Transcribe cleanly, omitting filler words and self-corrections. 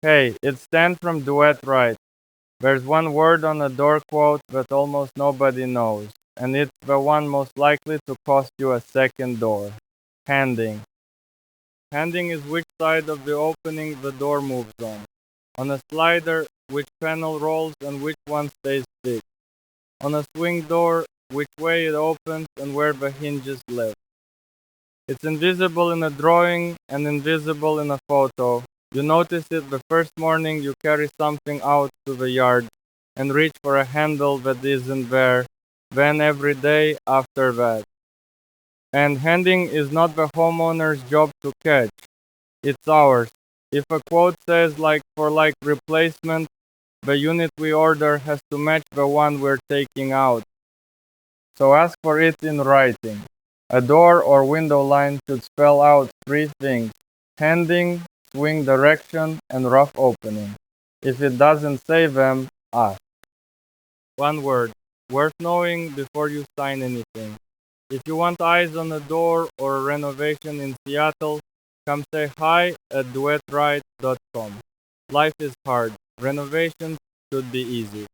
Hey, it's Stan from DuetRight. There's one word on a door quote that almost nobody knows, and it's the one most likely to cost you a second door. Handing. Handing is which side of the opening the door moves on. On a slider, which panel rolls and which one stays fixed. On a swing door, which way it opens and where the hinges live. It's invisible in a drawing and invisible in a photo. You notice it the first morning you carry something out to the yard and reach for a handle that isn't there, then every day after that. And handing is not the homeowner's job to catch, it's ours. If a quote says like for like replacement, the unit we order has to match the one we're taking out. So ask for it in writing. A door or window line should spell out three things: handing, swing direction, and rough opening. If it doesn't say them, ask. One word, worth knowing before you sign anything. If you want eyes on a door or a renovation in Seattle, come say hi at DuetRight.com. Life is hard. Renovations should be easy.